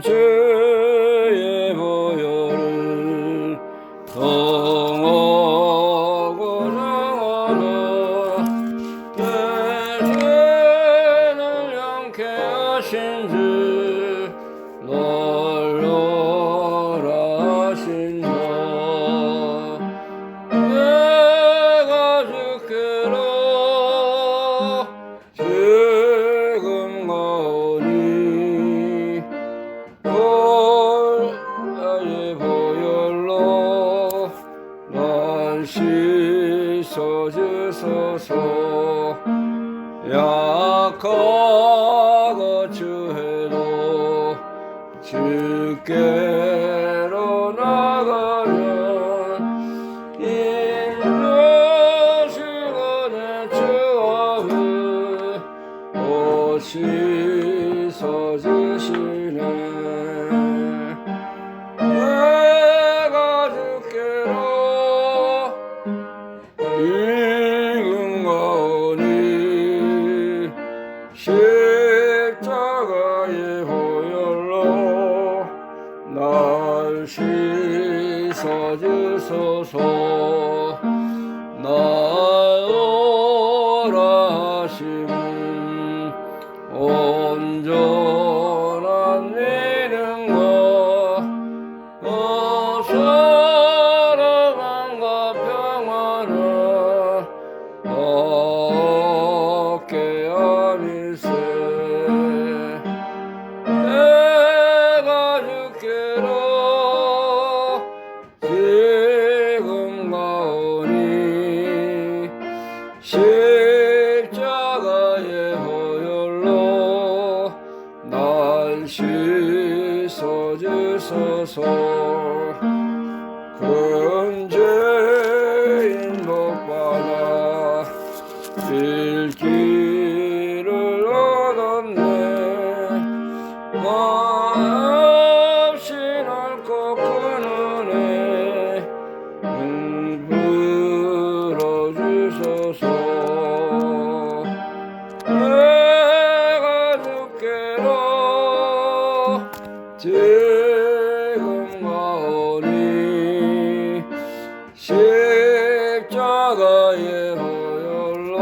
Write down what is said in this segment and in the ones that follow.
주의 보혈을 통하고 정하라. 내 죄를 영케 하신 주 놀라라 하신다. 내가 주께로 지금 가오니 나의 보혈로 날 씻어주소서. 약하고 주해도 주께로 나가면 인도시고 내 주함을 오 씻어주시네. 내가 주께로 이근가오니 십자가의 보혈로 날 씻어주소서. 나오라 하심은 온전한 믿음과 사랑과 평안을 얻게 하밀세. 내가 주께로 지금 가오니 십자가의 보혈로 날 씻어주소서. 큰 죄인 복받아 일기를 얻었네. 마없이 넓고 큰 은혜 불어주소서. 내가 주께로 지금 가오니 십자가의 보혈로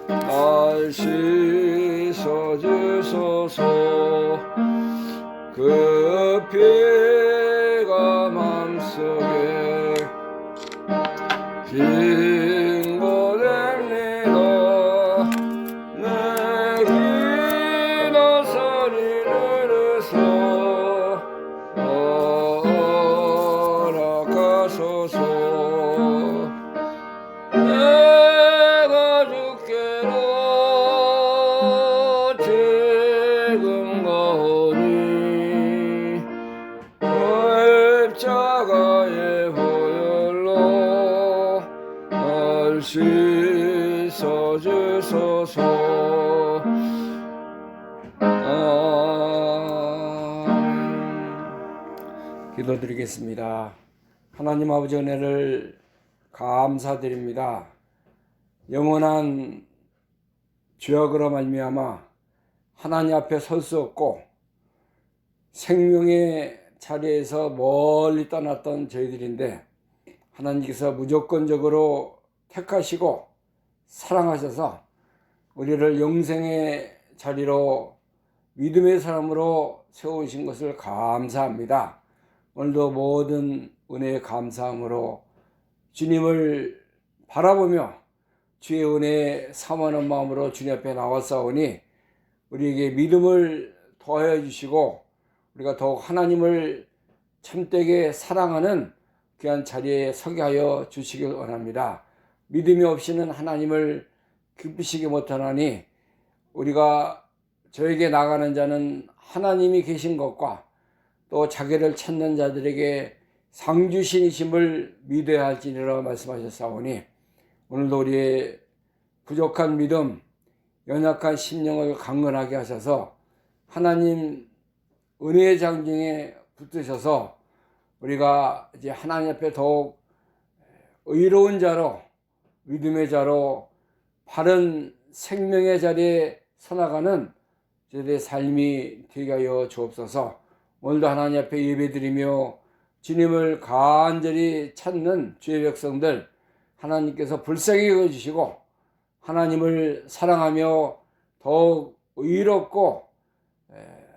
날 씻어주소서. 그 피가 맘속에 징고됩니다. 내 기도 소리를 들으소 허락하소서. 내가 주께로 지금 가오니 십자가의 보혈로 날 씻어주소서. 기도드리겠습니다. 하나님 아버지 은혜를 감사드립니다. 영원한 죄악으로 말미암아 하나님 앞에 설 수 없고 생명의 자리에서 멀리 떠났던 저희들인데 하나님께서 무조건적으로 택하시고 사랑하셔서 우리를 영생의 자리로 믿음의 사람으로 세우신 것을 감사합니다. 오늘도 모든 은혜에 감사함으로 주님을 바라보며 주의 은혜에 사모하는 마음으로 주님 앞에 나왔사오니 우리에게 믿음을 더하여 주시고 우리가 더욱 하나님을 참되게 사랑하는 귀한 자리에 서게 하여 주시길 원합니다. 믿음이 없이는 하나님을 기쁘시게 못하나니 우리가 저에게 나가는 자는 하나님이 계신 것과 또 자기를 찾는 자들에게 상주신이심을 믿어야 할지니라 말씀하셨사오니 오늘도 우리의 부족한 믿음, 연약한 심령을 강건하게 하셔서 하나님 은혜의 장중에 붙드셔서 우리가 이제 하나님 앞에 더욱 의로운 자로 믿음의 자로 바른 생명의 자리에 서나가는 저희들의 삶이 되게 하여 주옵소서. 오늘도 하나님 앞에 예배드리며 주님을 간절히 찾는 주의 백성들 하나님께서 불쌍히 여겨주시고 하나님을 사랑하며 더욱 의롭고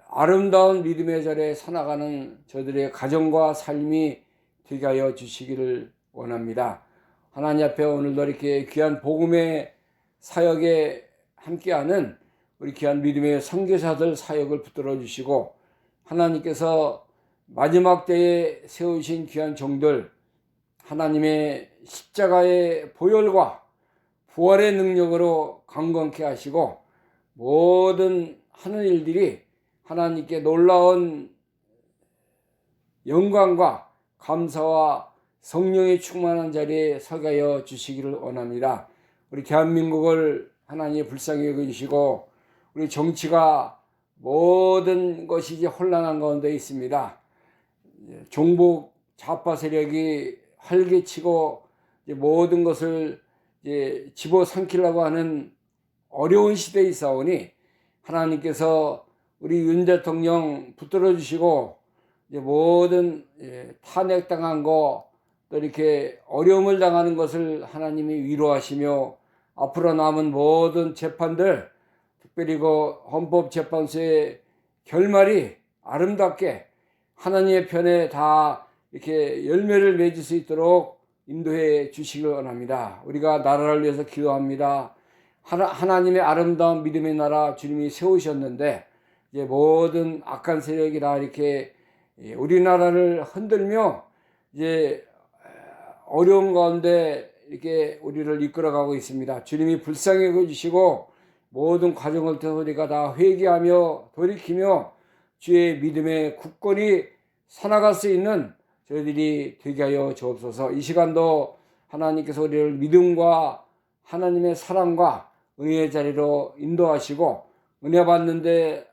아름다운 믿음의 절에 살아가는 저들의 가정과 삶이 되게 하여 주시기를 원합니다. 하나님 앞에 오늘도 이렇게 귀한 복음의 사역에 함께하는 우리 귀한 믿음의 선교사들 사역을 붙들어 주시고 하나님께서 마지막 때에 세우신 귀한 종들 하나님의 십자가의 보혈과 부활의 능력으로 강건케 하시고 모든 하는 일들이 하나님께 놀라운 영광과 감사와 성령이 충만한 자리에 서게 하여 주시기를 원합니다. 우리 대한민국을 하나님이 불쌍히 여기시고 우리 정치가 모든 것이 이제 혼란한 가운데 있습니다. 종북 좌파 세력이 활개치고 이제 모든 것을 이제 집어삼키려고 하는 어려운 시대에 있사오니 하나님께서 우리 윤 대통령 붙들어 주시고 이제 모든 탄핵당한 거 또 이렇게 어려움을 당하는 것을 하나님이 위로하시며 앞으로 남은 모든 재판들 특별히 그 헌법재판소의 결말이 아름답게 하나님의 편에 다 이렇게 열매를 맺을 수 있도록 인도해 주시길 원합니다. 우리가 나라를 위해서 기도합니다. 하나님의 아름다운 믿음의 나라 주님이 세우셨는데 이제 모든 악한 세력이 다 이렇게 우리나라를 흔들며 이제 어려운 가운데 이렇게 우리를 이끌어가고 있습니다. 주님이 불쌍히 여겨주시고 모든 과정을 통해서 우리가 다 회개하며 돌이키며 주의 믿음의 굳건히 살아갈 수 있는 저희들이 되게 하여 주옵소서. 이 시간도 하나님께서 우리를 믿음과 하나님의 사랑과 은혜의 자리로 인도하시고 은혜 받는데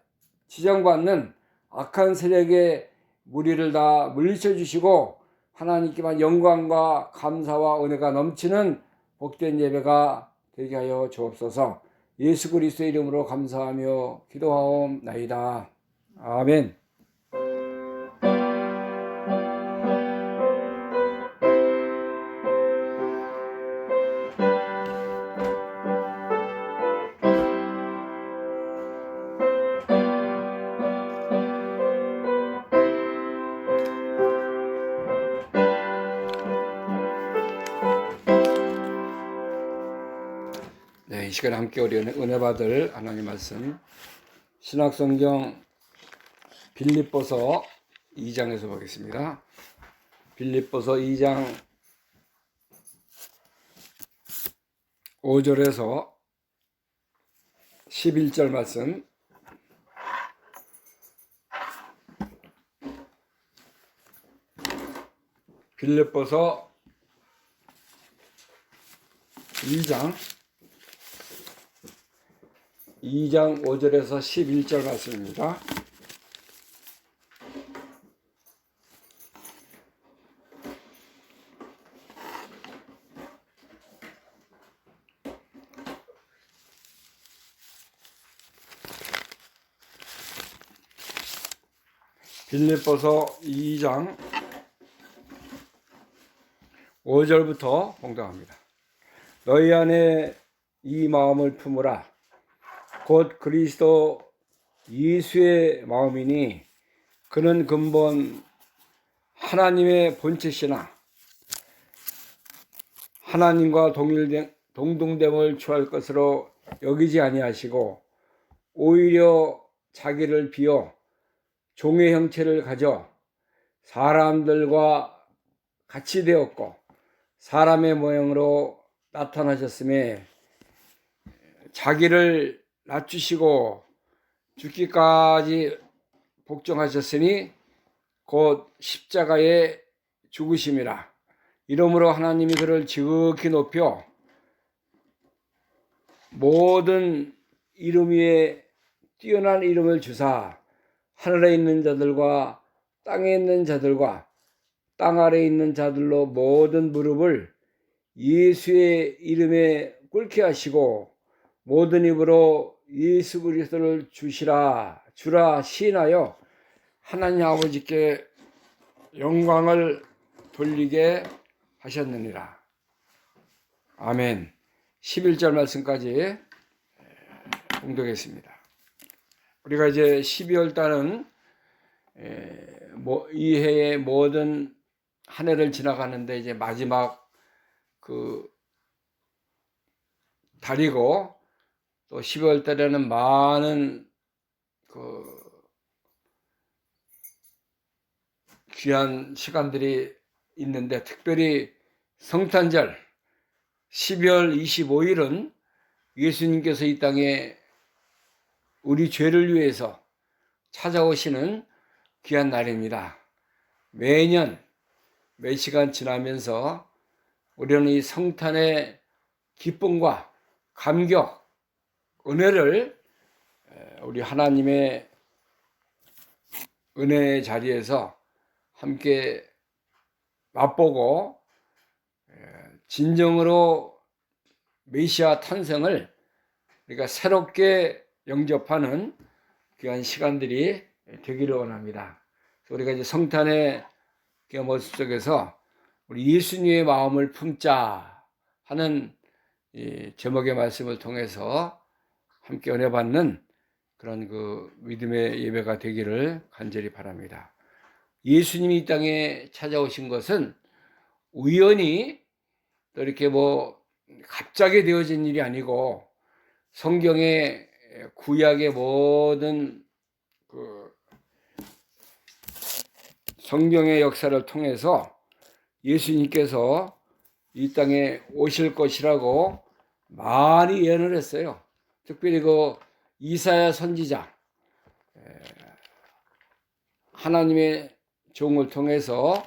지정받는 악한 세력의 무리를 다 물리쳐 주시고 하나님께만 영광과 감사와 은혜가 넘치는 복된 예배가 되게 하여 주옵소서. 예수 그리스도의 이름으로 감사하며 기도하옵나이다. 아멘. 네, 이 시간에 함께 우리 은혜 받을 하나님 말씀 신약성경 빌립보서 2장에서 보겠습니다. 빌립보서 2장 5절에서 11절 말씀 빌립보서 2장 5절에서 11절 말씀입니다. 빌립보서 2장 5절부터 봉독합니다. 너희 안에 이 마음을 품으라. 곧 그리스도 예수의 마음이니 그는 근본 하나님의 본체시나 하나님과 동등됨을 취할 것으로 여기지 아니하시고 오히려 자기를 비워 종의 형체를 가져 사람들과 같이 되었고 사람의 모양으로 나타나셨음에 자기를 낮추시고 죽기까지 복종하셨으니 곧 십자가에 죽으심이라. 이러므로 하나님이 그를 지극히 높여 모든 이름 위에 뛰어난 이름을 주사 하늘에 있는 자들과 땅에 있는 자들과 땅 아래에 있는 자들로 모든 무릎을 예수의 이름에 꿇게 하시고 모든 입으로 예수 그리스도를 주라 시인하여 하나님 아버지께 영광을 돌리게 하셨느니라. 아멘. 11절 말씀까지 봉독했습니다. 우리가 이제 12월 달은 이 해의 모든 한 해를 지나가는데 이제 마지막 그 달이고, 또 12월 달에는 많은 그 귀한 시간들이 있는데, 특별히 성탄절 12월 25일은 예수님께서 이 땅에 우리 죄를 위해서 찾아오시는 귀한 날입니다. 매년 몇 시간 지나면서 우리는 이 성탄의 기쁨과 감격, 은혜를 우리 하나님의 은혜의 자리에서 함께 맛보고 진정으로 메시아 탄생을 우리가 새롭게 영접하는 귀한 시간들이 되기를 원합니다. 우리가 이제 성탄의 모습 속에서 우리 예수님의 마음을 품자 하는 이 제목의 말씀을 통해서 함께 은혜 받는 그런 그 믿음의 예배가 되기를 간절히 바랍니다. 예수님이 이 땅에 찾아오신 것은 우연히 또 이렇게 갑자기 되어진 일이 아니고, 성경의 구약의 모든 그 성경의 역사를 통해서 예수님께서 이 땅에 오실 것이라고 많이 예언을 했어요. 특별히 그 이사야 선지자, 하나님의 종을 통해서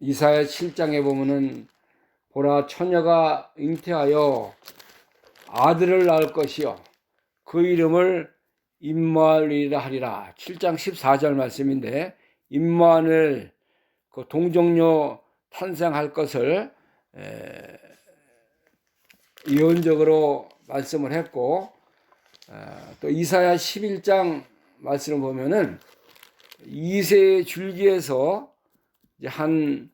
이사야 7장에 보면은 보라, 처녀가 잉태하여 아들을 낳을 것이요 그 이름을 임마누엘이라 하리라. 7장 14절 말씀인데, 임마누엘, 그 동정녀 탄생할 것을 예언적으로 말씀을 했고, 또 이사야 11장 말씀을 보면은 이새의 줄기에서 한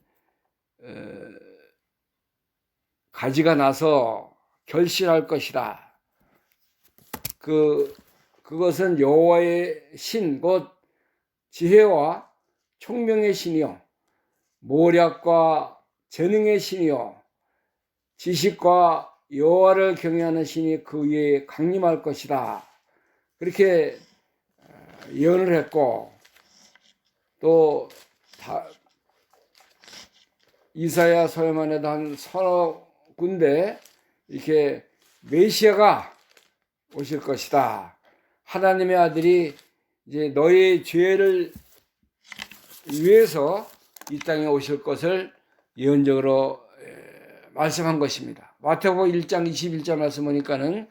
가지가 나서 결실할 것이다. 그것은 여호와의 신, 곧 지혜와 총명의 신이요 모략과 재능의 신이요 지식과 여호와를 경외하는 신이 그 위에 강림할 것이다. 그렇게 예언을 했고, 또 이사야서에만 해도 한 서너 군데 이렇게 메시아가 오실 것이다. 하나님의 아들이 이제 너의 죄를 위해서 이 땅에 오실 것을 예언적으로 말씀한 것입니다. 마태복음 1장 21절 말씀 보니까는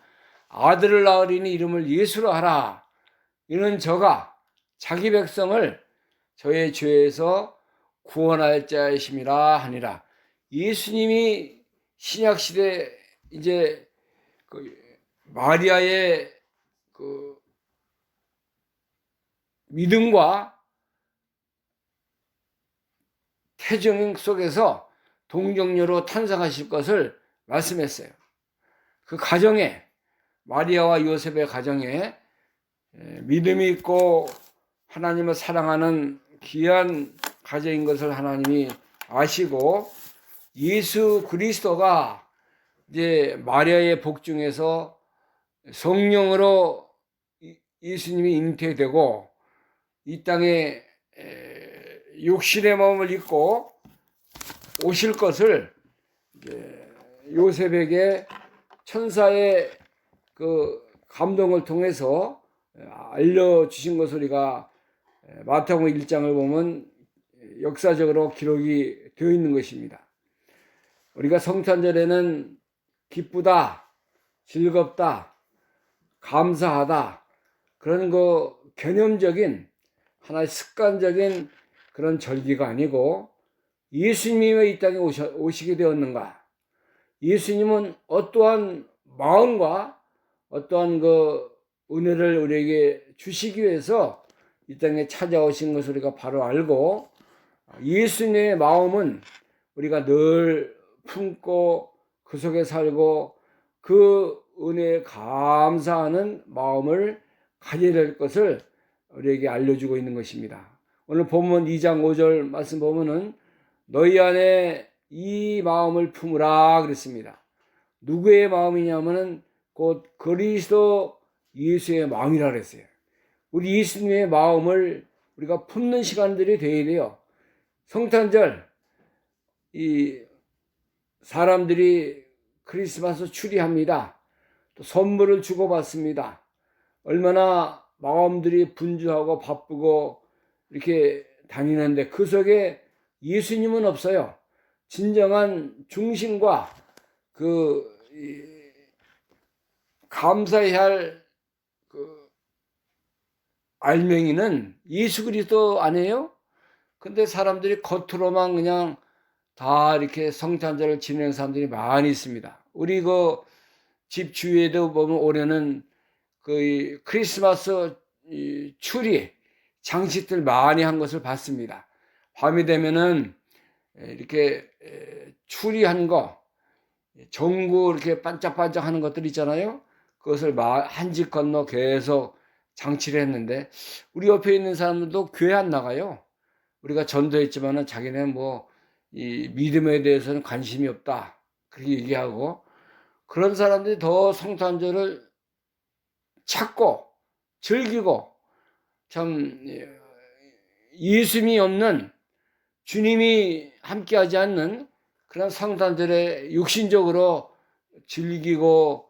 아들을 낳으리니 이름을 예수로 하라. 이는 저가 자기 백성을 저의 죄에서 구원할 자이심이라 하니라. 예수님이 신약시대 이제 그 마리아의 그 믿음과 태정 속에서 동정녀로 탄생하실 것을 말씀했어요. 그 가정에, 마리아와 요셉의 가정에 믿음이 있고 하나님을 사랑하는 귀한 가정인 것을 하나님이 아시고, 예수 그리스도가 이제 마리아의 복 중에서 성령으로 예수님이 잉태되고 이 땅에 육신의 몸을 입고 오실 것을 요셉에게 천사의 그 감동을 통해서 알려주신 것을 우리가 마태복음 1장을 보면 역사적으로 기록이 되어 있는 것입니다. 우리가 성탄절에는 기쁘다, 즐겁다, 감사하다, 그런 거 개념적인 하나의 습관적인 그런 절기가 아니고, 예수님이 왜 이 땅에 오시게 되었는가? 예수님은 어떠한 마음과 어떠한 그 은혜를 우리에게 주시기 위해서 이 땅에 찾아오신 것을 우리가 바로 알고, 예수님의 마음은 우리가 늘 품고 그 속에 살고 그 은혜에 감사하는 마음을 가져야 될 것을 우리에게 알려주고 있는 것입니다. 오늘 본문 2장 5절 말씀 보면은 너희 안에 이 마음을 품으라 그랬습니다. 누구의 마음이냐면은 곧 그리스도 예수의 마음이라 그랬어요. 우리 예수님의 마음을 우리가 품는 시간들이 되어야 돼요. 성탄절, 이 사람들이 크리스마스 추리합니다. 또 선물을 주고받습니다. 얼마나 마음들이 분주하고 바쁘고 이렇게 다니는데 그 속에 예수님은 없어요. 진정한 중심과 그 감사해야 할 그 알맹이는 예수 그리스도 아니에요? 근데 사람들이 겉으로만 그냥 다 이렇게 성탄절을 지내는 사람들이 많이 있습니다. 우리 그 집 주위에도 보면 올해는 그 크리스마스 추리 장식들 많이 한 것을 봤습니다. 밤이 되면은 이렇게 추리한 거, 전구 이렇게 반짝반짝 하는 것들 있잖아요. 그것을 한 집 건너 계속 장치를 했는데, 우리 옆에 있는 사람들도 교회 안 나가요. 우리가 전도했지만은 자기는 뭐 이 믿음에 대해서는 관심이 없다 그렇게 얘기하고, 그런 사람들이 더 성탄절을 찾고 즐기고, 참 예수님이 없는, 주님이 함께하지 않는 그런 성탄절에 육신적으로 즐기고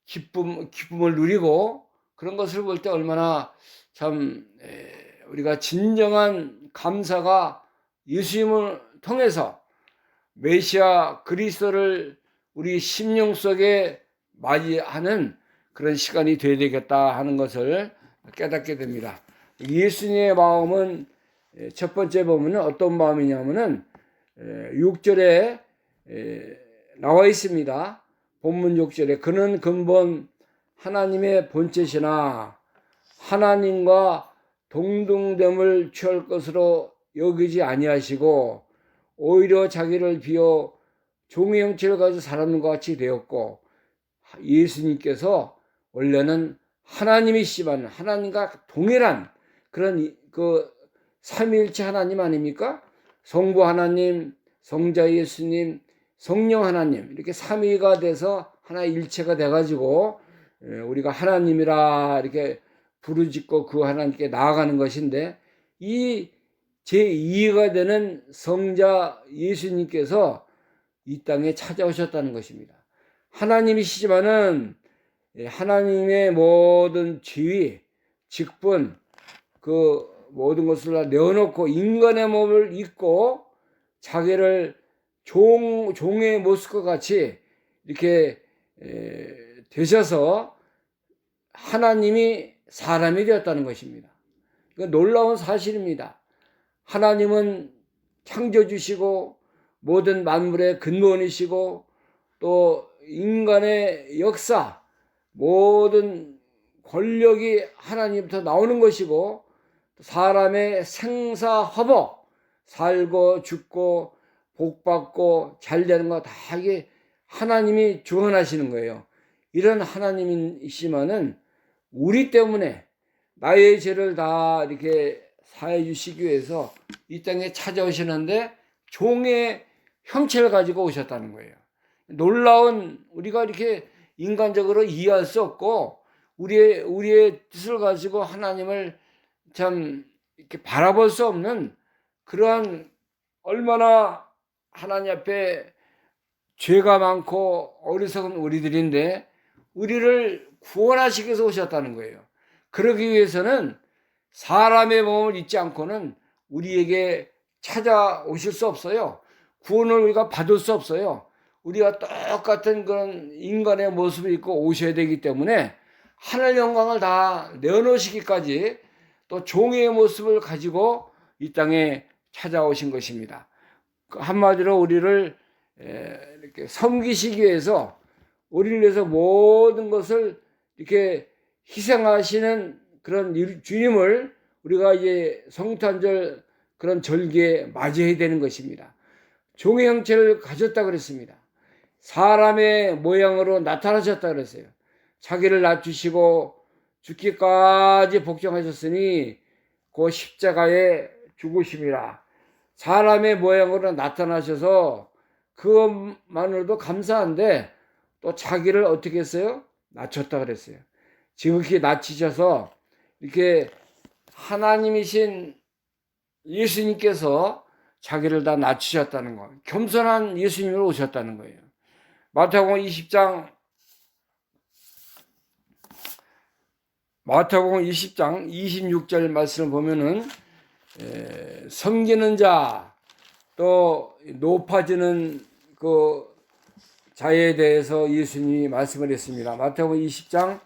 기쁨을 누리고 그런 것을 볼 때 얼마나 참 우리가 진정한 감사가 예수님을 통해서 메시아 그리스도를 우리 심령 속에 맞이하는 그런 시간이 되어야 되겠다 하는 것을 깨닫게 됩니다. 예수님의 마음은 첫 번째 보면은 어떤 마음이냐면은 6절에 나와 있습니다. 본문 6절에 그는 근본 하나님의 본체시나 하나님과 동등됨을 취할 것으로 여기지 아니하시고 오히려 자기를 비워 종의 형체를 가지고 사람과 같이 되었고, 예수님께서 원래는 하나님이시지만 하나님과 동일한 그런 그 삼위일체 하나님 아닙니까? 성부 하나님, 성자 예수님, 성령 하나님, 이렇게 삼위가 돼서 하나의 일체가 돼가지고 우리가 하나님이라 이렇게 부르짖고 그 하나님께 나아가는 것인데, 이 제2가 되는 성자 예수님께서 이 땅에 찾아오셨다는 것입니다. 하나님이시지만은 하나님의 모든 지위, 직분, 그 모든 것을 다 내어놓고 인간의 몸을 입고 자기를 종의 모습과 같이 이렇게 되셔서 하나님이 사람이 되었다는 것입니다. 이건 놀라운 사실입니다. 하나님은 창조주시고 모든 만물의 근본이시고 또 인간의 역사, 모든 권력이 하나님부터 나오는 것이고, 사람의 생사화복, 살고 죽고 복받고 잘되는 거 다 이게 하나님이 주관하시는 거예요. 이런 하나님이시면은 우리 때문에 나의 죄를 다 이렇게 사해 주시기 위해서 이 땅에 찾아오시는데 종의 형체를 가지고 오셨다는 거예요. 놀라운, 우리가 이렇게 인간적으로 이해할 수 없고 우리의 뜻을 가지고 하나님을 참 이렇게 바라볼 수 없는 그러한, 얼마나 하나님 앞에 죄가 많고 어리석은 우리들인데 우리를 구원하시기 위해서 오셨다는 거예요. 그러기 위해서는 사람의 몸을 입지 않고는 우리에게 찾아오실 수 없어요. 구원을 우리가 받을 수 없어요. 우리가 똑같은 그런 인간의 모습을 입고 오셔야 되기 때문에 하늘 영광을 다 내어놓으시기까지 또 종의 모습을 가지고 이 땅에 찾아오신 것입니다. 한마디로 우리를 이렇게 섬기시기 위해서 우리를 위해서 모든 것을 이렇게 희생하시는 그런 주님을 우리가 이제 성탄절 그런 절기에 맞이해야 되는 것입니다. 종의 형체를 가졌다 그랬습니다. 사람의 모양으로 나타나셨다 그랬어요. 자기를 낮추시고 죽기까지 복종하셨으니 그 십자가에 죽으심이라. 사람의 모양으로 나타나셔서 그것만으로도 감사한데 또 자기를 어떻게 했어요? 낮췄다 그랬어요. 지극히 낮추셔서 이렇게 하나님이신 예수님께서 자기를 다 낮추셨다는 거. 겸손한 예수님을 오셨다는 거예요. 마태복음 20장 26절 말씀을 보면은 섬기는 자 또 높아지는 그 자에 대해서 예수님이 말씀을 했습니다. 마태복음 20장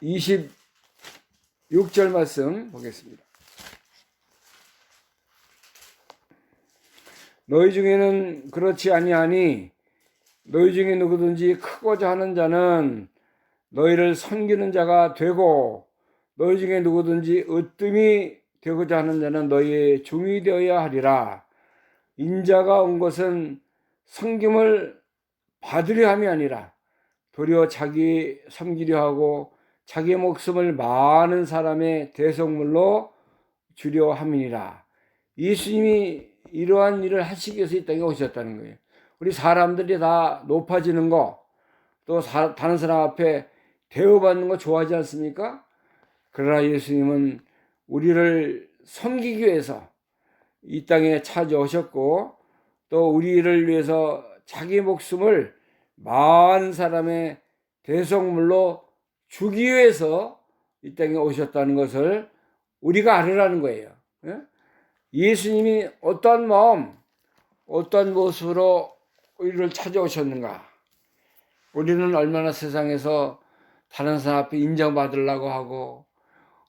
26절 말씀 보겠습니다. 너희 중에는 그렇지 아니하니 너희 중에 누구든지 크고자 하는 자는 너희를 섬기는 자가 되고 너희 중에 누구든지 으뜸이 되고자 하는 자는 너희의 종이 되어야 하리라. 인자가 온 것은 섬김을 받으려 함이 아니라 도리어 자기 섬기려 하고 자기 목숨을 많은 사람의 대속물로 주려 함이니라. 예수님이 이러한 일을 하시기 위해서 이 땅에 오셨다는 거예요. 우리 사람들이 다 높아지는 거, 또 다른 사람 앞에 대우받는 거 좋아하지 않습니까? 그러나 예수님은 우리를 섬기기 위해서 이 땅에 찾아오셨고 또 우리를 위해서 자기 목숨을 많은 사람의 대속물로 주기 위해서 이 땅에 오셨다는 것을 우리가 알으라는 거예요. 예수님이 어떤 마음, 어떤 모습으로 우리를 찾아오셨는가? 우리는 얼마나 세상에서 다른 사람 앞에 인정받으려고 하고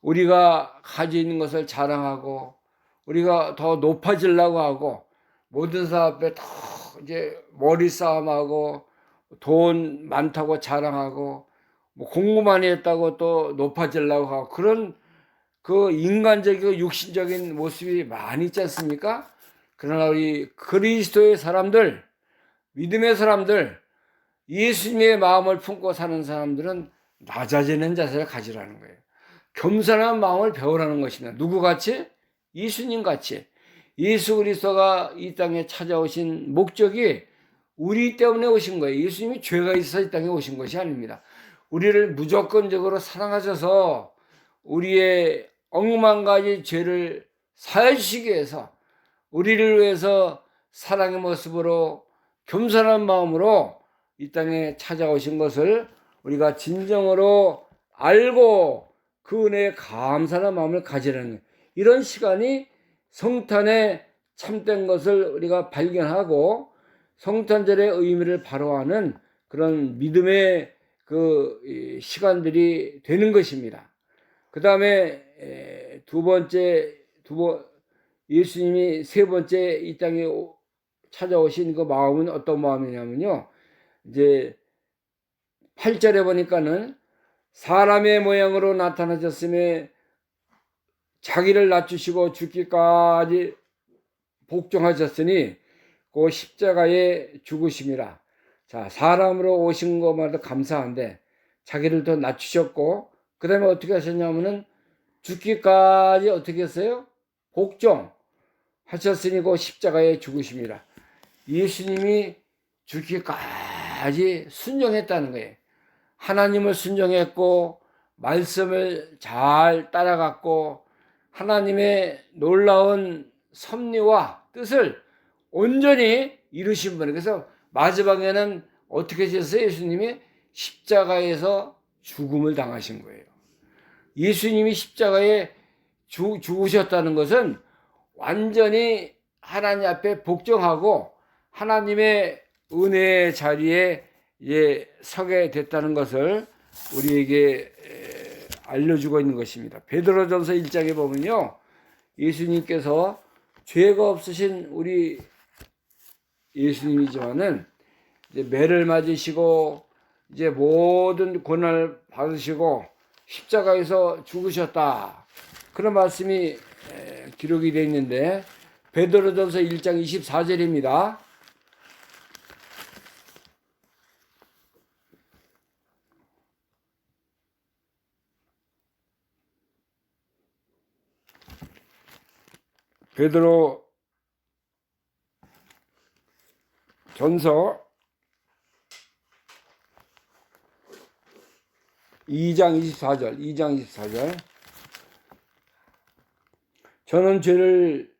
우리가 가지고 있는 것을 자랑하고 우리가 더 높아지려고 하고 모든 사람 앞에 더 이제 머리 싸움하고 돈 많다고 자랑하고 뭐 공부 많이 했다고 또 높아지려고 하고 그런 그 인간적이고 육신적인 모습이 많이 있지 않습니까? 그러나 우리 그리스도의 사람들, 믿음의 사람들, 예수님의 마음을 품고 사는 사람들은 낮아지는 자세를 가지라는 거예요. 겸손한 마음을 배우라는 것입니다. 누구같이? 예수님같이. 예수 그리스도가 이 땅에 찾아오신 목적이 우리 때문에 오신 거예요. 예수님이 죄가 있어서 이 땅에 오신 것이 아닙니다. 우리를 무조건적으로 사랑하셔서 우리의 억만 가지 죄를 사하시기 위해서 우리를 위해서 사랑의 모습으로 겸손한 마음으로 이 땅에 찾아오신 것을 우리가 진정으로 알고 그 은혜에 감사하는 마음을 가지라는 이런 시간이 성탄의 참된 것을 우리가 발견하고 성탄절의 의미를 바로하는 그런 믿음의 그 시간들이 되는 것입니다. 그 다음에 예수님이 세 번째 이 땅에 찾아오신 그 마음은 어떤 마음이냐면요. 이제 8절에 보니까는 사람의 모양으로 나타나셨음에 자기를 낮추시고 죽기까지 복종하셨으니 그 십자가에 죽으심이라. 자, 사람으로 오신 것마다 감사한데 자기를 더 낮추셨고 그 다음에 어떻게 하셨냐면은 죽기까지 어떻게 했어요? 복종 하셨으니 그 십자가에 죽으심이라. 예수님이 죽기까지 순종했다는 거예요. 하나님을 순종했고 말씀을 잘 따라갔고 하나님의 놀라운 섭리와 뜻을 온전히 이루신 분이에요. 그래서 마지막에는 어떻게 하셨어요? 예수님이 십자가에서 죽음을 당하신 거예요. 예수님이 십자가에 죽으셨다는 것은 완전히 하나님 앞에 복종하고 하나님의 은혜의 자리에 서게 됐다는 것을 우리에게 알려주고 있는 것입니다. 베드로전서 1장에 보면요, 예수님께서 죄가 없으신 우리 예수님이지만은 이제 매를 맞으시고 이제 모든 고난을 받으시고 십자가에서 죽으셨다. 그런 말씀이 기록이 되어 있는데 베드로전서 1장 24절입니다. 베드로 전서 2장 24절. 저는 죄를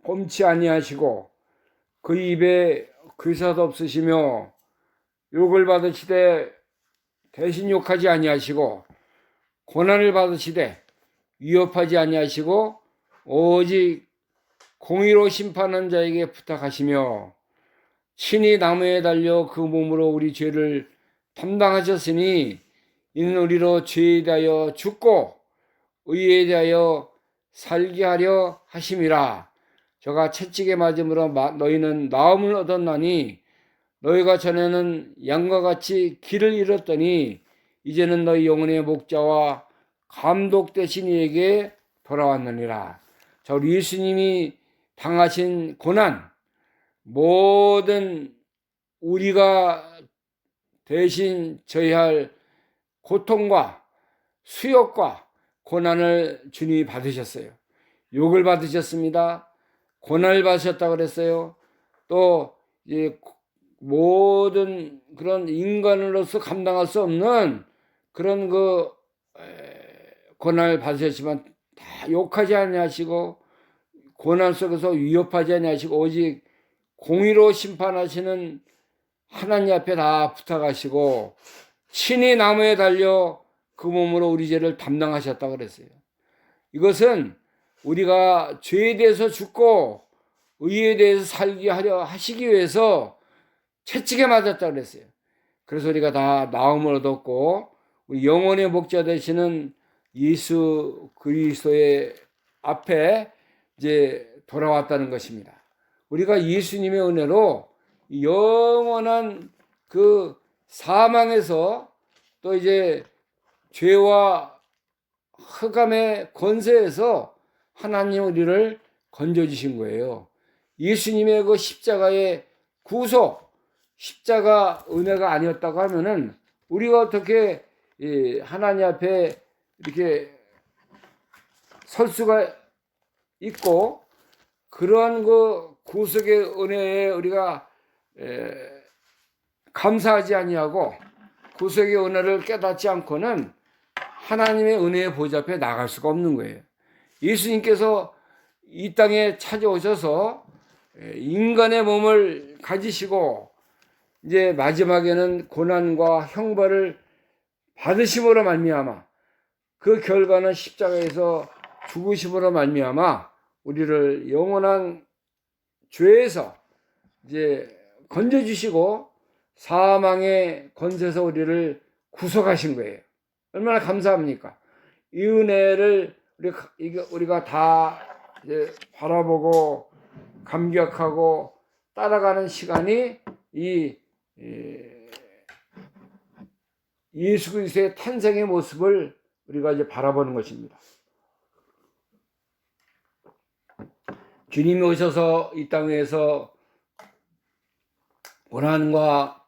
범치 아니하시고 그 입에 괴사도 없으시며 욕을 받으시되 대신 욕하지 아니하시고 고난을 받으시되 위협하지 아니하시고 오직 공의로 심판하는 자에게 부탁하시며 친히 나무에 달려 그 몸으로 우리 죄를 담당하셨으니 이는 우리로 죄에 대하여 죽고 의에 대하여 살게 하려 하심이라. 저가 채찍에 맞음으로 너희는 나음을 얻었나니 너희가 전에는 양과 같이 길을 잃었더니 이제는 너희 영혼의 목자와 감독 되신 이에게 돌아왔느니라. 자, 우리 예수님이 당하신 고난, 모든 우리가 대신 져야 할 고통과 수욕과 고난을 주님이 받으셨어요. 욕을 받으셨습니다. 고난을 받으셨다고 그랬어요. 또 이제 모든 그런 인간으로서 감당할 수 없는 그런 고난을 받으셨지만 다 욕하지 아니하시고 고난 속에서 위협하지 아니하시고 오직 공의로 심판하시는 하나님 앞에 다 부탁하시고 친히 나무에 달려 그 몸으로 우리 죄를 담당하셨다고 그랬어요. 이것은 우리가 죄에 대해서 죽고 의에 대해서 살게 하려 하시기 위해서 채찍에 맞았다고 그랬어요. 그래서 우리가 다 나음을 얻었고 우리 영혼의 목자 되시는 예수 그리스도의 앞에 이제 돌아왔다는 것입니다. 우리가 예수님의 은혜로 영원한 그 사망에서 또 이제 죄와 흑암의 권세에서 하나님 우리를 건져주신 거예요. 예수님의 그 십자가의 구속, 십자가 은혜가 아니었다고 하면은 우리가 어떻게 하나님 앞에 이렇게 설 수가 있고 그러한 그 구속의 은혜에 우리가 감사하지 아니하고 구속의 은혜를 깨닫지 않고는 하나님의 은혜의 보좌 앞에 나갈 수가 없는 거예요. 예수님께서 이 땅에 찾아오셔서 인간의 몸을 가지시고 이제 마지막에는 고난과 형벌을 받으심으로 말미암아 그 결과는 십자가에서 죽으심으로 말미암아 우리를 영원한 죄에서 이제 건져주시고 사망의 권세에서 우리를 구속하신 거예요. 얼마나 감사합니까? 이 은혜를 우리가 다 이제 바라보고 감격하고 따라가는 시간이 이 예수 그리스도의 탄생의 모습을 우리가 이제 바라보는 것입니다. 주님이 오셔서 이 땅에서 고난과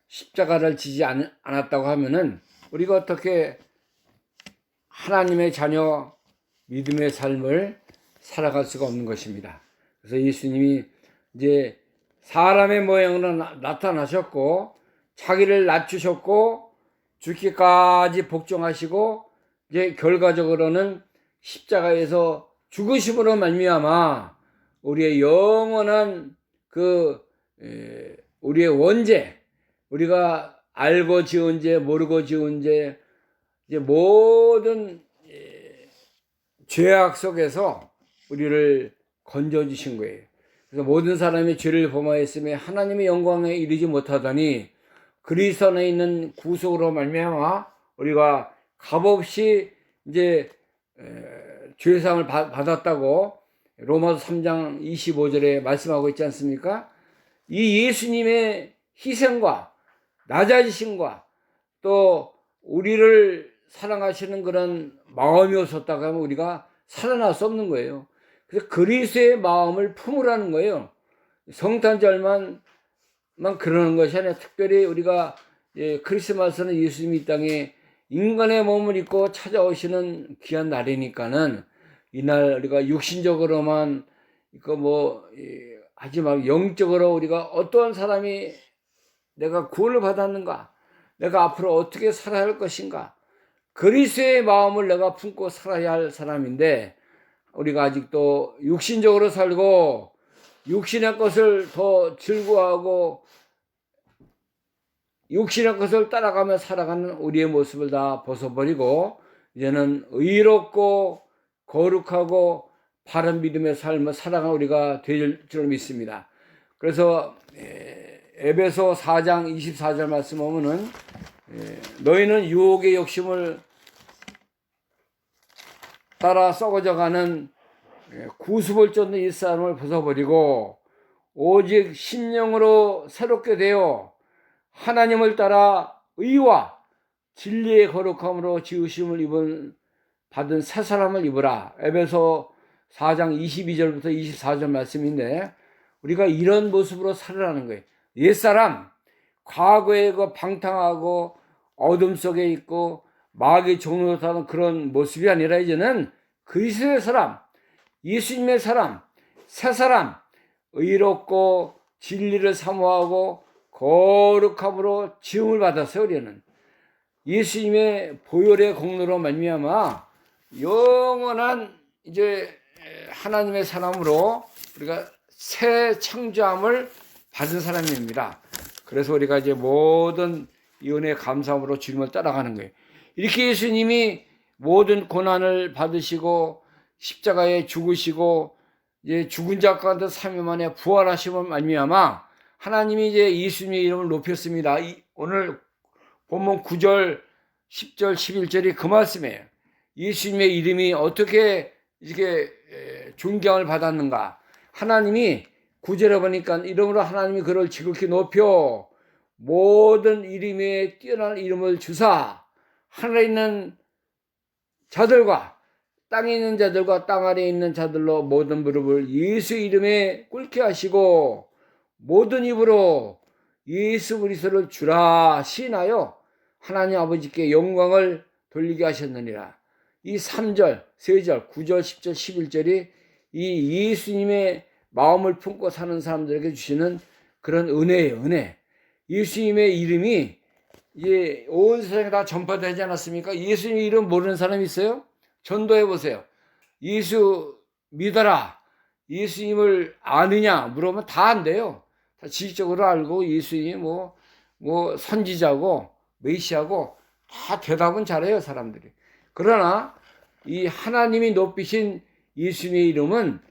십자가를 지지 않았다고 하면은 우리가 어떻게 하나님의 자녀 믿음의 삶을 살아갈 수가 없는 것입니다. 그래서 예수님이 이제 사람의 모양으로 나타나셨고 자기를 낮추셨고 죽기까지 복종하시고 이제 결과적으로는 십자가에서 죽으심으로 말미암아 우리의 영원한 우리의 원죄, 우리가 알고 지은 죄, 모르고 지은 죄, 이제 모든 죄악 속에서 우리를 건져주신 거예요. 그래서 모든 사람이 죄를 범하였음에 하나님의 영광에 이르지 못하더니 그리스도 안에 있는 구속으로 말미암아 우리가 값없이 이제 죄사함을 받았다고 로마서 3장 25절에 말씀하고 있지 않습니까? 이 예수님의 희생과 낮아지심과 또 우리를 사랑하시는 그런 마음이 없었다고 하면 우리가 살아날 수 없는 거예요. 그래서 그리스도의 마음을 품으라는 거예요. 성탄절만 그러는 것이 아니라 특별히 우리가 크리스마스는 예수님이 이 땅에 인간의 몸을 입고 찾아오시는 귀한 날이니까는 이날 우리가 육신적으로만 하지 말고 영적으로 우리가 어떠한 사람이 내가 구원을 받았는가, 내가 앞으로 어떻게 살아야 할 것인가, 그리스도의 마음을 내가 품고 살아야 할 사람인데 우리가 아직도 육신적으로 살고 육신의 것을 더 즐거워하고 육신의 것을 따라가며 살아가는 우리의 모습을 다 벗어버리고 이제는 의롭고 거룩하고 바른 믿음의 삶을 살아가는 우리가 될 줄 믿습니다. 그래서 에베소 4장 24절 말씀 보면은 너희는 유혹의 욕심을 따라 썩어져가는 구수볼 쫓는 이 사람을 벗어버리고 오직 심령으로 새롭게 되어 하나님을 따라 의와 진리의 거룩함으로 지으심을 받은 새 사람을 입으라. 에베소 4장 22절부터 24절 말씀인데 우리가 이런 모습으로 살아가는 거예요. 옛사람, 과거의 그 방탕하고 어둠 속에 있고 마귀의 종로로 사는 그런 모습이 아니라 이제는 그리스도의 사람, 예수님의 사람, 새 사람, 의롭고 진리를 사모하고 거룩함으로 지음을 받았어요. 우리는 예수님의 보혈의 공로로 말미암아 영원한 이제 하나님의 사람으로 우리가 새 창조함을 받은 사람입니다. 그래서 우리가 이제 모든 이 은혜의 감사함으로 주님을 따라가는 거예요. 이렇게 예수님이 모든 고난을 받으시고 십자가에 죽으시고 이제 죽은 자 가운데 3일 만에 부활하심을 말미암아 하나님이 이제 예수님의 이름을 높였습니다. 오늘 본문 9절, 10절, 11절이 그 말씀이에요. 예수님의 이름이 어떻게 이렇게 존경을 받았는가. 하나님이 9절에 보니까 이름으로 하나님이 그를 지극히 높여 모든 이름에 뛰어난 이름을 주사 하늘에 있는 자들과 땅에 있는 자들과 땅 아래에 있는 자들로 모든 무릎을 예수 이름에 꿇게 하시고 모든 입으로 예수 그리스도를 주라 시인하여 하나님 아버지께 영광을 돌리게 하셨느니라. 이 3절, 3절, 9절, 10절, 11절이 이 예수님의 마음을 품고 사는 사람들에게 주시는 그런 은혜예요. 은혜. 예수님의 이름이 이제 온 세상에 다 전파되지 않았습니까? 예수님 이름 모르는 사람이 있어요? 전도해 보세요. 예수 믿어라. 예수님을 아느냐 물어보면 다 안돼요. 다 지식적으로 알고 예수님이 뭐 선지자고 메시아고 다 대답은 잘해요, 사람들이. 그러나 이 하나님이 높이신 예수님의 이름은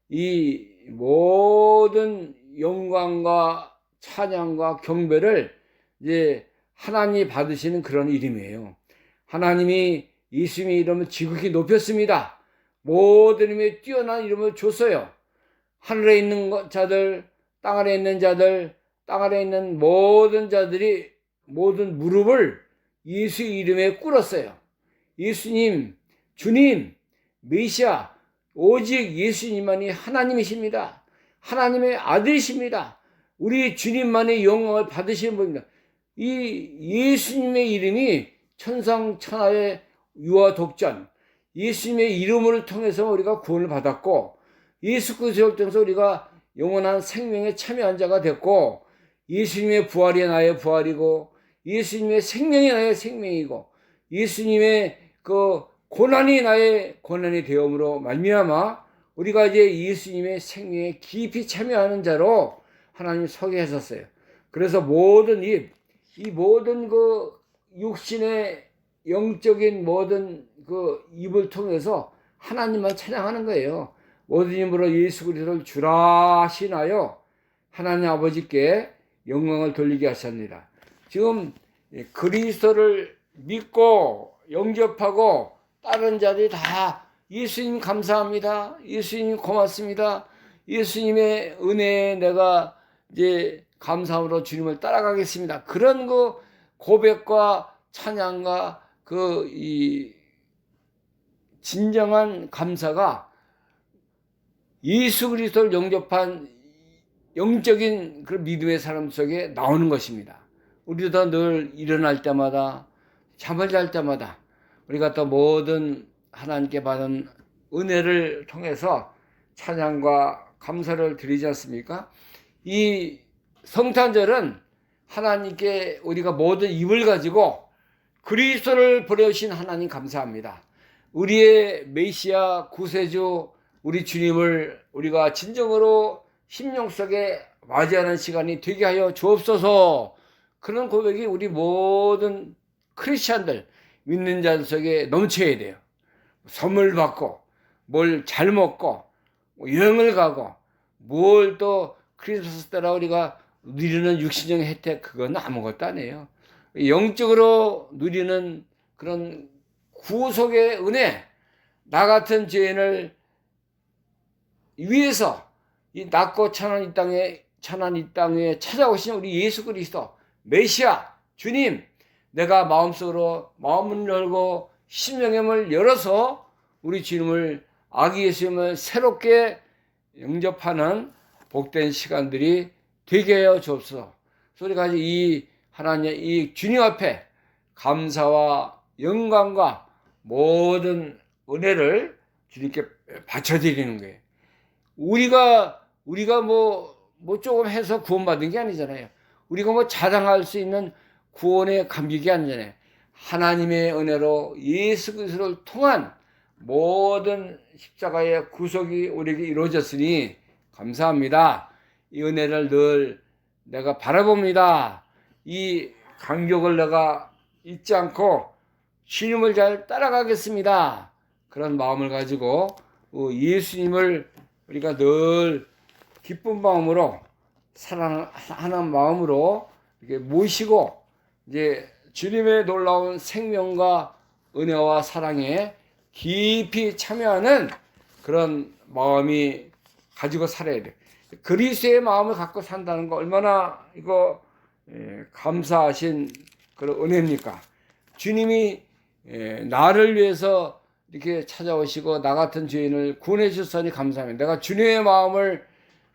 이 모든 영광과 찬양과 경배를 이제 하나님이 받으시는 그런 이름이에요. 하나님이 예수님의 이름을 지극히 높였습니다. 모든 이름에 뛰어난 이름을 줬어요. 하늘에 있는 자들, 땅 아래에 있는 자들, 땅 아래에 있는 모든 자들이 모든 무릎을 예수 이름에 꿇었어요. 예수님, 주님, 메시아, 오직 예수님만이 하나님이십니다. 하나님의 아들이십니다. 우리 주님만의 영광을 받으시는 분입니다. 이 예수님의 이름이 천상천하의 유아 독전, 예수님의 이름을 통해서 우리가 구원을 받았고 예수 그리스도를 통해서 우리가 영원한 생명에 참여한 자가 됐고 예수님의 부활이 나의 부활이고 예수님의 생명이 나의 생명이고 예수님의 그 고난이 나의 고난이 되음으로 말미암아 우리가 이제 예수님의 생명에 깊이 참여하는 자로 하나님 서게 하셨어요. 그래서 모든 이 모든 그 육신의 영적인 모든 그 입을 통해서 하나님만 찬양하는 거예요. 모든 힘으로 예수 그리스도를 주라 하시나요? 하나님 아버지께 영광을 돌리게 하셨습니다. 지금 그리스도를 믿고 영접하고 다른 자들이 다 예수님 감사합니다. 예수님 고맙습니다. 예수님의 은혜에 내가 이제 감사함으로 주님을 따라가겠습니다. 그런 그 고백과 찬양과 그 이 진정한 감사가 예수 그리스도를 영접한 영적인 그 믿음의 사람 속에 나오는 것입니다. 우리도 늘 일어날 때마다 잠을 잘 때마다 우리가 또 모든 하나님께 받은 은혜를 통해서 찬양과 감사를 드리지 않습니까? 이 성탄절은 하나님께 우리가 모든 입을 가지고 그리스도를 보내신 하나님 감사합니다. 우리의 메시아 구세주 우리 주님을 우리가 진정으로 심령 속에 맞이하는 시간이 되게 하여 주옵소서. 그런 고백이 우리 모든 크리스찬들 믿는 자들 속에 넘쳐야 돼요. 선물 받고 뭘 잘 먹고 여행을 가고 뭘 또 크리스마스 때라 우리가 누리는 육신적인 혜택 그건 아무것도 아니에요. 영적으로 누리는 그런 구속의 은혜, 나 같은 죄인을 위해서 이 낮고 찬한 이 땅에 찾아오신 우리 예수 그리스도 메시아 주님, 내가 마음속으로 마음을 열고 심령의 문을 열어서 우리 주님을 아기 예수님을 새롭게 영접하는 복된 시간들이 되게 하여 주옵소서. 우리가 이 하나님 이 주님 앞에 감사와 영광과 모든 은혜를 주님께 바쳐드리는 거예요. 우리가 뭐 조금 해서 구원받은 게 아니잖아요. 우리가 뭐 자랑할 수 있는 구원의 감격이 아니잖아요. 하나님의 은혜로 예수 그리스도를 통한 모든 십자가의 구속이 우리에게 이루어졌으니 감사합니다. 이 은혜를 늘 내가 바라봅니다. 이 감격을 내가 잊지 않고 주님을 잘 따라가겠습니다. 그런 마음을 가지고 예수님을 우리가 늘 기쁜 마음으로 사랑하는 마음으로 이렇게 모시고 이제 주님의 놀라운 생명과 은혜와 사랑에 깊이 참여하는 그런 마음이 가지고 살아야 돼. 그리스도의 마음을 갖고 산다는 거 얼마나 이거 감사하신 그런 은혜입니까? 주님이 나를 위해서 이렇게 찾아오시고 나 같은 죄인을 구원해 주셨으니 감사합니다. 내가 주님의 마음을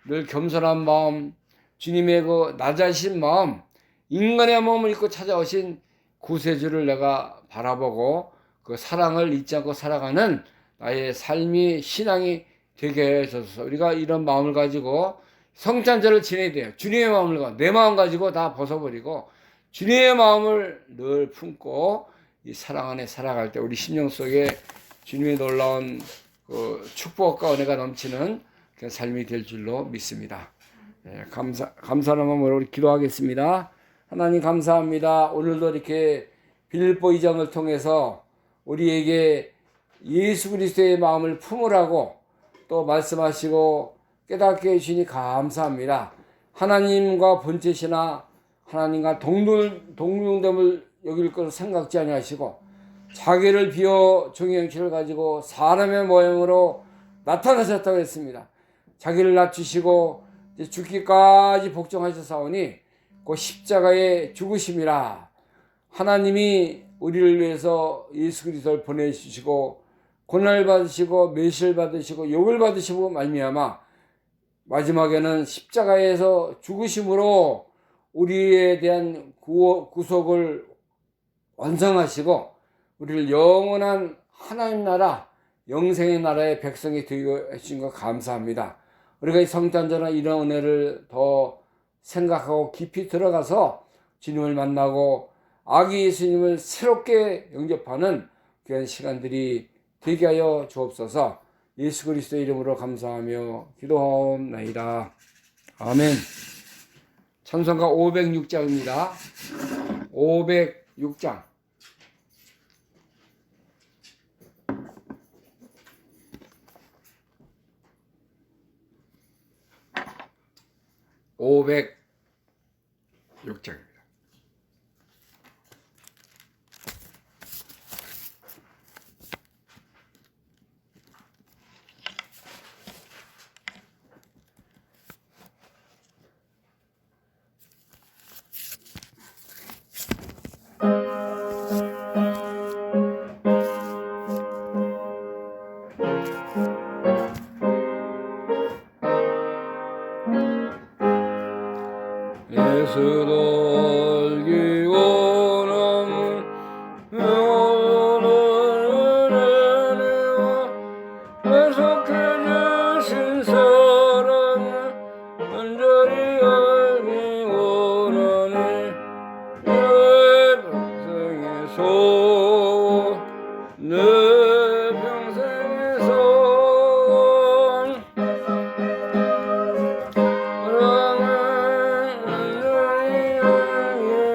늘 겸손한 마음, 주님의 그 낮아진 마음, 인간의 마음을 입고 찾아오신 구세주를 내가 바라보고 그 사랑을 잊지 않고 살아가는 나의 삶이 신앙이 되게 해줘서 우리가 이런 마음을 가지고 성탄절을 지내야 돼요. 주님의 마음을 가지고 내 마음 가지고 다 벗어버리고 주님의 마음을 늘 품고 이 사랑 안에 살아갈 때 우리 심령 속에 주님의 놀라운 그 축복과 은혜가 넘치는 그런 삶이 될 줄로 믿습니다. 감사하는 마음으로 우리 기도하겠습니다. 하나님 감사합니다. 오늘도 이렇게 빌립보 2장을 통해서 우리에게 예수 그리스도의 마음을 품으라고 또 말씀하시고 깨닫게 해주시니 감사합니다. 하나님과 본체시나 하나님과 동등됨을 여길 것을 생각지 아니하시고 자기를 비워 종의 형체를 가지고 사람의 모양으로 나타나셨다고 했습니다. 자기를 낮추시고 죽기까지 복종하셨사오니 그 십자가의 죽으심이라. 하나님이 우리를 위해서 예수 그리스도를 보내주시고 고난을 받으시고 멸시를 받으시고 욕을 받으시고 말미암아 마지막에는 십자가에서 죽으심으로 우리에 대한 구속을 완성하시고 우리를 영원한 하나님 나라 영생의 나라의 백성이 되게 해주신 것 감사합니다. 우리가 이 성탄절은 이런 은혜를 더 생각하고 깊이 들어가서 주님을 만나고 아기 예수님을 새롭게 영접하는 그런 시간들이 되게 하여 주옵소서. 예수 그리스도의 이름으로 감사하며 기도하옵나이다. 아멘. 찬송가 506장입니다. 506장. (506장입니다) 소원 내 평생의 소원 사랑을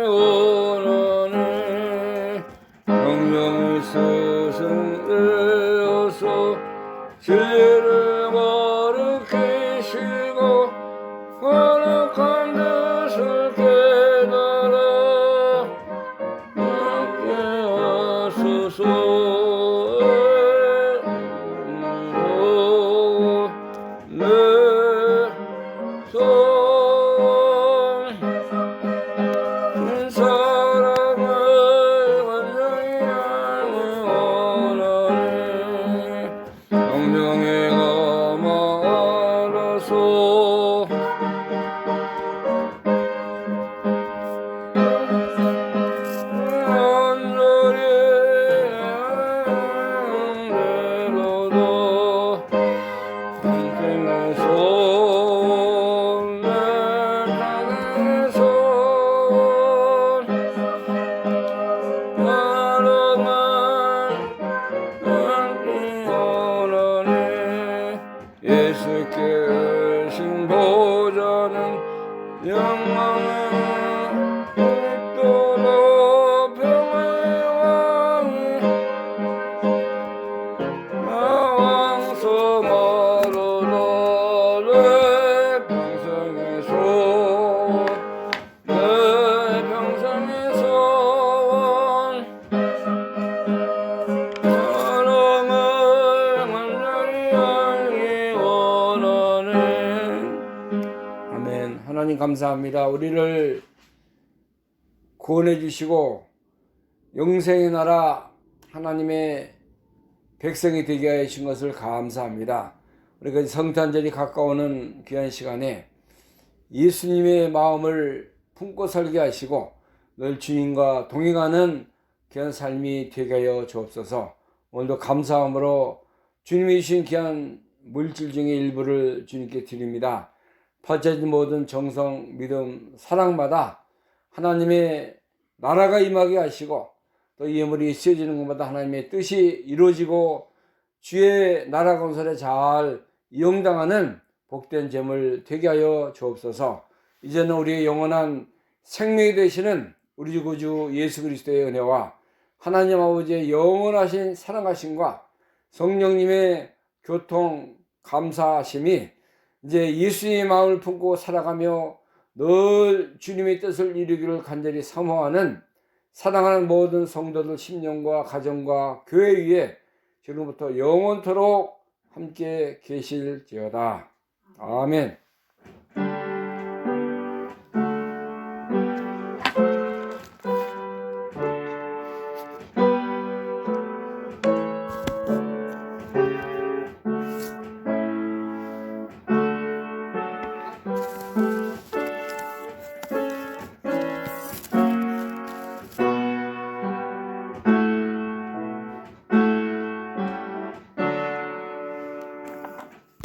원하네 성령의 스승되어서 진리를 가르치시고 거룩한 뜻을 깨달아 함께 하소서 내 소원 사랑을 완전히 알기 원하네 성령의 감화 알아서 예수께 신 보좌는 영광의 빛도로 평화의 왕이 왕성하로다 내 평생의 소원 내 평생의 소원 사랑을 완전히 알기 원하네. 아멘. 하나님 감사합니다. 우리를 구원해 주시고 영생의 나라 하나님의 백성이 되게 하여 주신 것을 감사합니다. 우리가 성탄절이 가까우는 귀한 시간에 예수님의 마음을 품고 살게 하시고 늘 주님과 동행하는 귀한 삶이 되게 하여 주옵소서. 오늘도 감사함으로 주님이 주신 귀한 물질 중에 일부를 주님께 드립니다. 퍼져진 모든 정성, 믿음, 사랑마다 하나님의 나라가 임하게 하시고 또 이 예물이 쓰여지는 것마다 하나님의 뜻이 이루어지고 주의 나라 건설에 잘 이용당하는 복된 재물 되게 하여 주옵소서. 이제는 우리의 영원한 생명이 되시는 우리 주 구주 예수 그리스도의 은혜와 하나님 아버지의 영원하신 사랑하심과 성령님의 교통 감사하심이 이제 예수님의 마음을 품고 살아가며 늘 주님의 뜻을 이루기를 간절히 사모하는 사랑하는 모든 성도들 심령과 가정과 교회 위에 지금부터 영원토록 함께 계실지어다. 아멘.